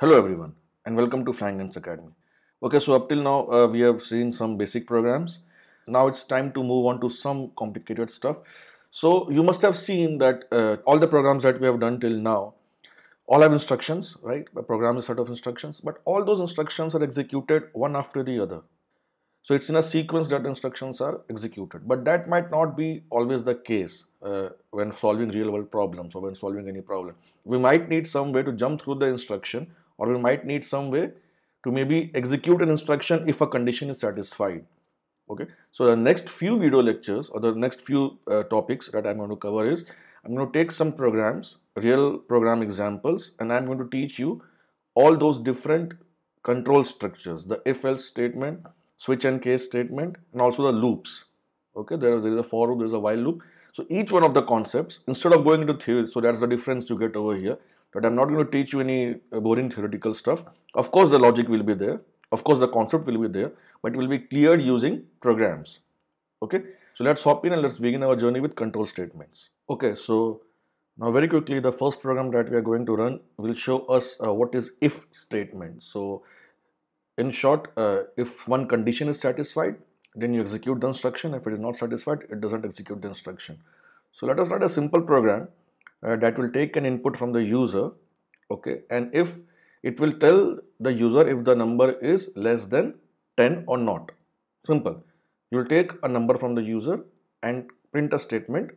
Hello everyone and welcome to Franklin's Academy. Okay, so up till now we have seen some basic programs. Now it's time to move on to some complicated stuff. So you must have seen that all the programs that we have done till now all have instructions, right? A program is a set of instructions, but all those instructions are executed one after the other. So it's in a sequence that instructions are executed, but that might not be always the case when solving real world problems or when solving any problem. We might need some way to jump through the instruction, or we might need some way to maybe execute an instruction if a condition is satisfied. Okay, so the next few video lectures or the next few topics that I'm going to cover is I'm going to take some programs, real program examples, and I'm going to teach you all those different control structures, the if else statement, switch and case statement, and also the loops. Okay, there is a for loop, there is a while loop. So each one of the concepts, instead of going into theory, so that's the difference you get over here. But I'm not going to teach you any boring theoretical stuff. Of course, the logic will be there. Of course, the concept will be there, but it will be cleared using programs. Okay, so let's hop in and let's begin our journey with control statements. Okay, so now very quickly, the first program that we are going to run will show us what is if statement. So in short, if one condition is satisfied, then you execute the instruction. If it is not satisfied, it doesn't execute the instruction. So let us write a simple program that will take an input from the user, okay, and if it will tell the user if the number is less than 10 or not. Simple. You will take a number from the user and print a statement.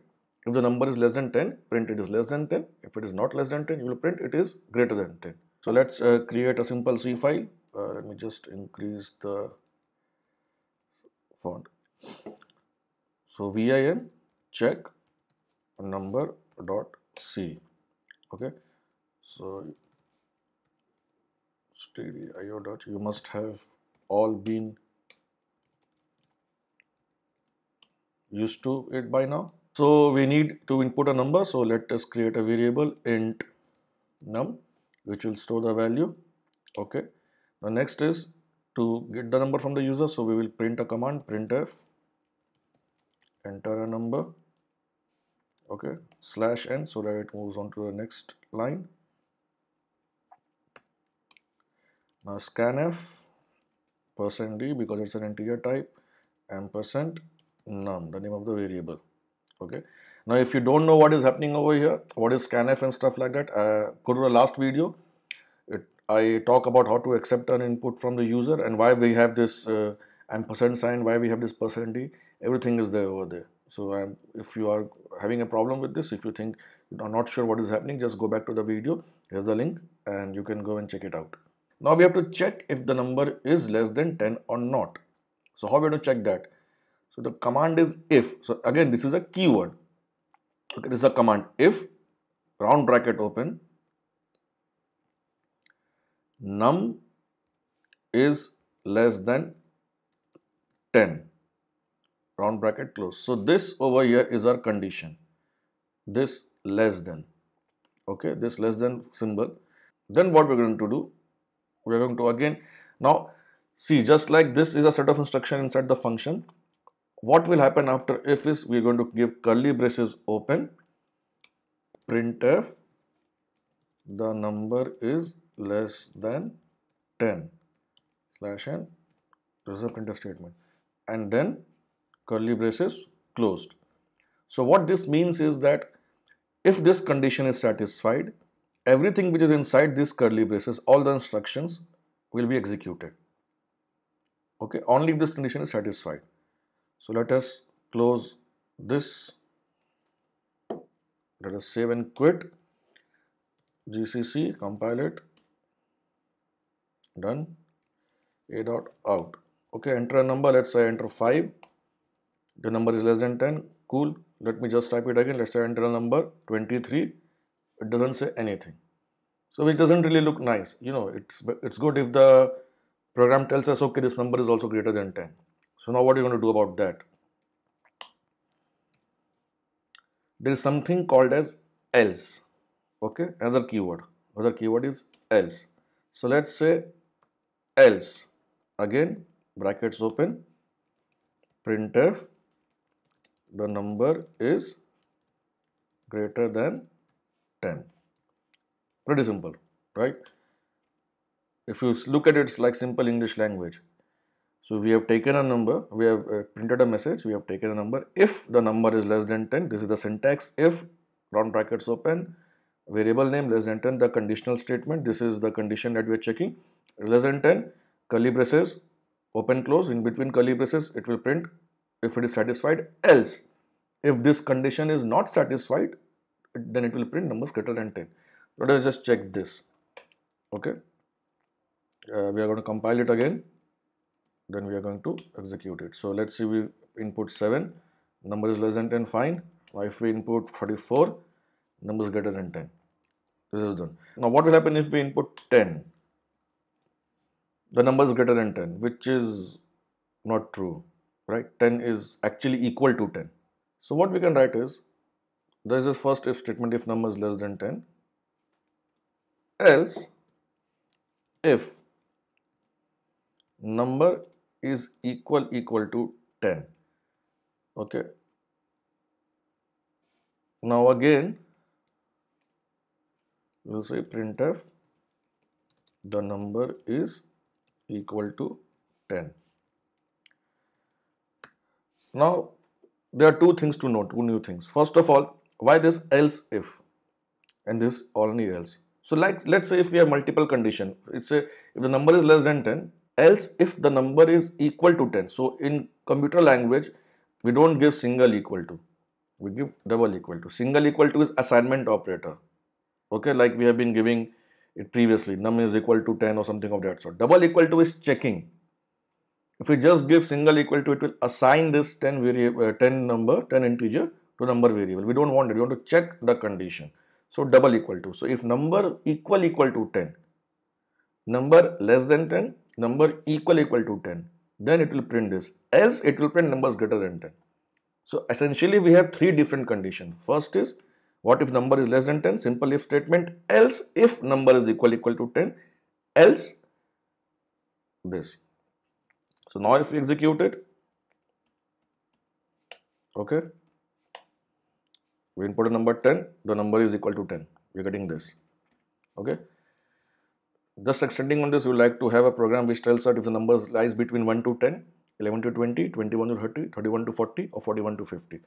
If the number is less than 10, print it is less than 10. If it is not less than 10, you will print it is greater than 10. So let's create a simple C file. Let me just increase the font. So VIN check number dot C. Okay. So stdio dot you must have all been used to it by now. So we need to input a number. So let us create a variable int num which will store the value. Okay. The next is to get the number from the user. So we will print a command printf enter a number. Okay, slash n so that it moves on to the next line. Now scanf %d because it's an integer type ampersand num, the name of the variable. Okay, now if you don't know what is happening over here, what is scanf and stuff like that, go to the last video. I talk about how to accept an input from the user and why we have this ampersand sign, why we have this %d, everything is there over there. So if you are having a problem with this, if you think you are not sure what is happening, just go back to the video. Here's the link and you can go and check it out. Now we have to check if the number is less than 10 or not. So how are we going to check that? So the command is if. So again, this is a keyword. Okay, this is a command if round bracket open num is less than 10 round bracket close. So this over here is our condition, this less than, okay, this less than symbol. Then what we're going to do, we're going to again, now see, just like this is a set of instruction inside the function, what will happen after if is we're going to give curly braces open printf the number is less than 10 slash n, this is a printf statement, and then curly braces closed. So what this means is that if this condition is satisfied, everything which is inside these curly braces, all the instructions will be executed. Okay, only if this condition is satisfied. So let us close this. Let us save and quit. GCC, compile it. Done. A dot out. Okay, enter a number. Let's say enter 5. The number is less than 10. Cool. Let me just type it again. Let's say enter a number 23. It doesn't say anything. So which doesn't really look nice. You know, it's good if the program tells us, okay, this number is also greater than 10. So now what are you going to do about that? There is something called as else. Okay, another keyword is else. So let's say else, again brackets open, printf the number is greater than 10. Pretty simple, right? If you look at it, it's like simple English language. So we have taken a number, we have printed a message, we have taken a number. If the number is less than 10, this is the syntax. If, round brackets open, variable name less than 10, the conditional statement, this is the condition that we are checking. Less than 10, curly braces, open close, in between curly braces, it will print if it is satisfied. Else, if this condition is not satisfied, then it will print numbers greater than 10. Let us just check this. Okay. We are going to compile it again. Then we are going to execute it. So let's see, we input 7, number is less than 10, fine. Now if we input 44, number is greater than 10. This is done. Now what will happen if we input 10? The number is greater than 10, which is not true, right? 10 is actually equal to 10. So what we can write is, there is a first if statement, if number is less than 10, else if number is equal to 10. Okay. Now again, we will say printf, the number is equal to 10. Now there are two things to note, two new things. First of all, why this else if and this only else? So like, let's say if we have multiple condition, it's a, if the number is less than 10, else if the number is equal to 10. So in computer language, we don't give single equal to, we give double equal to. Single equal to is assignment operator. Okay, like we have been giving it previously, num is equal to 10 or something of that sort. Double equal to is checking. If we just give single equal to, it will assign this 10 variable, 10 number, 10 integer to number variable. We don't want it, we want to check the condition. So double equal to. So if number equal to 10, number less than 10, number equal to 10, then it will print this. Else it will print numbers greater than 10. So essentially we have three different conditions. First is, what if number is less than 10? Simple if statement. Else if number is equal to 10. Else this. So now if we execute it, okay, we input a number 10, the number is equal to 10. We are getting this. Okay. Just extending on this, we would like to have a program which tells us if the numbers lies between 1 to 10, 11 to 20, 21 to 30, 31 to 40 or 41 to 50.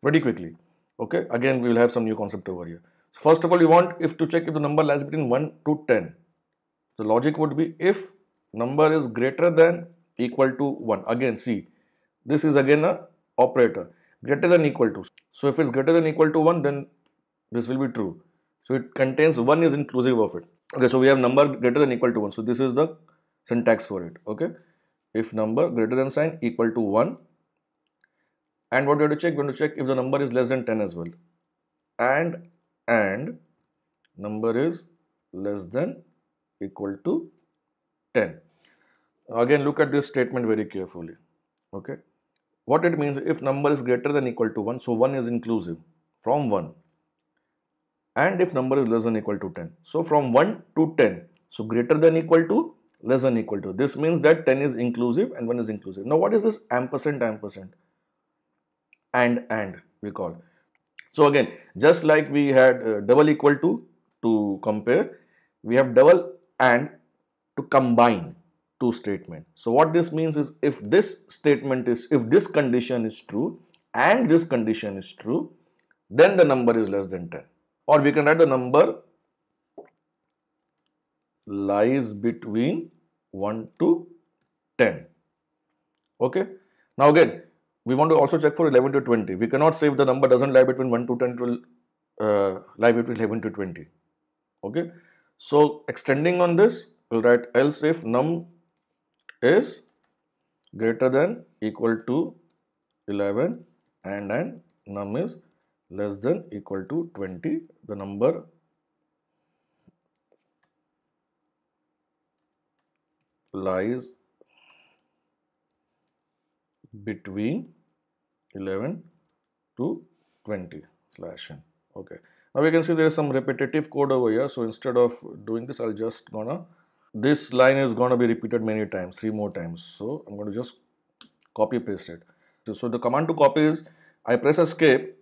Pretty quickly. Okay. Again, we will have some new concept over here. So first of all, we want if to check if the number lies between 1 to 10. The logic would be if number is greater than equal to 1. Again, see, this is again a operator, greater than equal to. So if it's greater than equal to 1, then this will be true. So it contains 1 is inclusive of it. Okay, so we have number greater than equal to 1. So this is the syntax for it. Okay, if number greater than sign equal to 1, and what we have to check? We have to check if the number is less than 10 as well. And number is less than equal to 10. Again, look at this statement very carefully. Okay, what it means, if number is greater than equal to 1, so 1 is inclusive from 1. And if number is less than equal to 10, so from 1 to 10, so greater than equal to, less than equal to. This means that 10 is inclusive and 1 is inclusive. Now what is this ampersand? And we call. So again, just like we had double equal to compare, we have double and to combine two statements. So what this means is, if this statement is, if this condition is true and this condition is true, then the number is less than 10. Or we can write the number lies between 1 to 10. Okay. Now again, we want to also check for 11 to 20. We cannot say if the number doesn't lie between 1 to 10, it will lie between 11 to 20. Okay. So extending on this, we'll write else if num is greater than equal to 11 and num is less than equal to 20, the number lies between 11 to 20 /n. Okay. Now we can see there is some repetitive code over here. So instead of doing this, I'll just this line is gonna be repeated many times, 3 more times. So I'm going to just copy paste it. So the command to copy is, I press escape.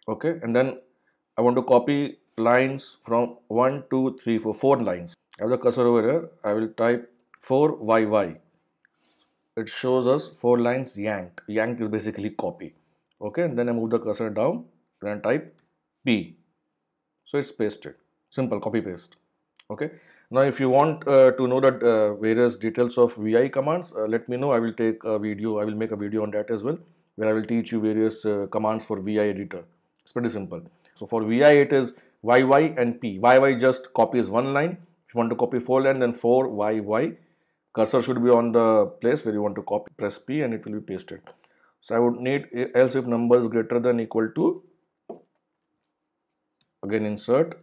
Okay, and then I want to copy lines from 1, 2, 3, 4 lines. I have the cursor over here. I will type 4YY. It shows us 4 lines yanked. Yanked is basically copy. Okay, and then I move the cursor down and I type P. So it's pasted. Simple copy paste. Okay. Now if you want to know that various details of VI commands, let me know. I will take a video. I will make a video on that as well, where I will teach you various commands for VI editor. It's pretty simple. So for VI it is YY and P. YY just copies one line. If you want to copy 4 lines, then 4YY. Cursor should be on the place where you want to copy. Press P and it will be pasted. So I would need else if number is greater than equal to, again insert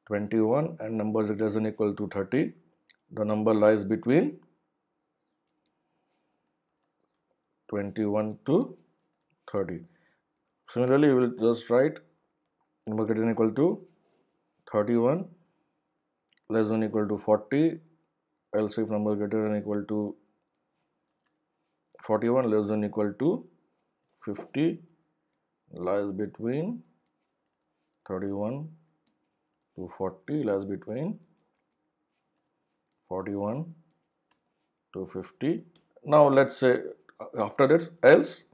21 and number is greater than equal to 30. The number lies between 21 to 30. Similarly, we will just write number greater than equal to 31 less than equal to 40, else if number greater than equal to 41 less than equal to 50 lies between 31 to 40 lies between 41 to 50. Now let's say after that else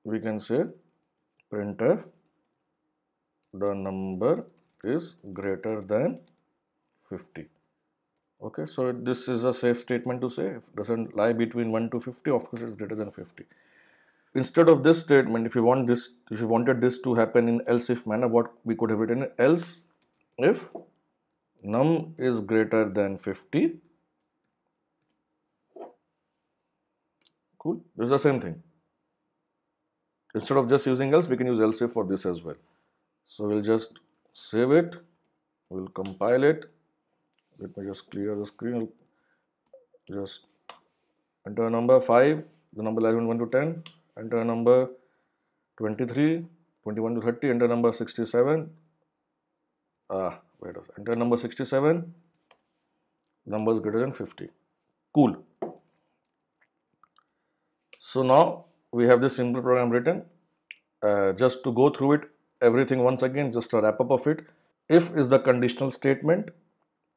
we can say printf the number is greater than 50. Okay, so this is a safe statement to say. If it doesn't lie between 1 to 50, of course it's greater than 50. Instead of this statement, if you wanted this to happen in else if manner, what we could have written, else if num is greater than 50. Cool. This is the same thing. Instead of just using else, we can use else if for this as well. So we'll just save it. We'll compile it. Let me just clear the screen. Just enter a number 5. The number lies between 1 to 10. Enter a number 23, 21 to 30. Enter number 67. Enter number 67. Number is greater than 50. Cool. So now we have this simple program written. Just to go through it, everything once again, just a wrap up of it. If is the conditional statement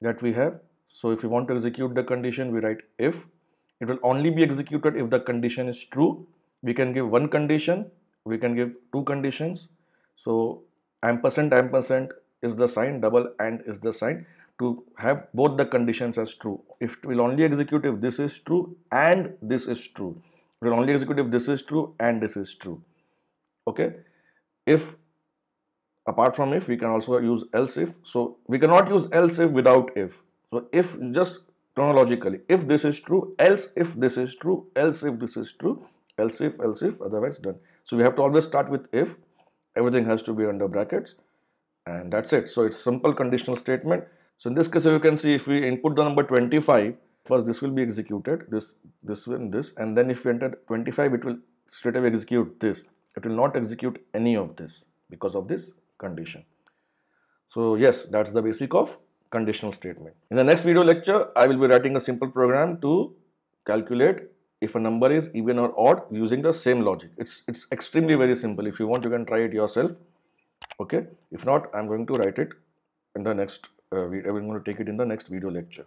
that we have. So if you want to execute the condition, we write if. It will only be executed if the condition is true. We can give one condition, we can give two conditions. So ampersand is the sign, double and is the sign to have both the conditions as true. If it will only execute if this is true and this is true. It will only execute if this is true and this is true. Okay. If apart from if, we can also use else if. So we cannot use else if without if. So if just chronologically, if this is true, else if this is true, else if this is true, else if, otherwise done. So we have to always start with if. Everything has to be under brackets, and that's it. So it's simple conditional statement. So in this case, you can see if we input the number 25, first this will be executed, this and this, and then if we enter 25, it will straight away execute this. It will not execute any of this because of this condition. So yes, that's the basic of conditional statement. In the next video lecture, I will be writing a simple program to calculate if a number is even or odd using the same logic. It's extremely very simple. If you want, you can try it yourself. Okay. If not, I'm going to write it in the next video. I'm going to take it in the next video lecture.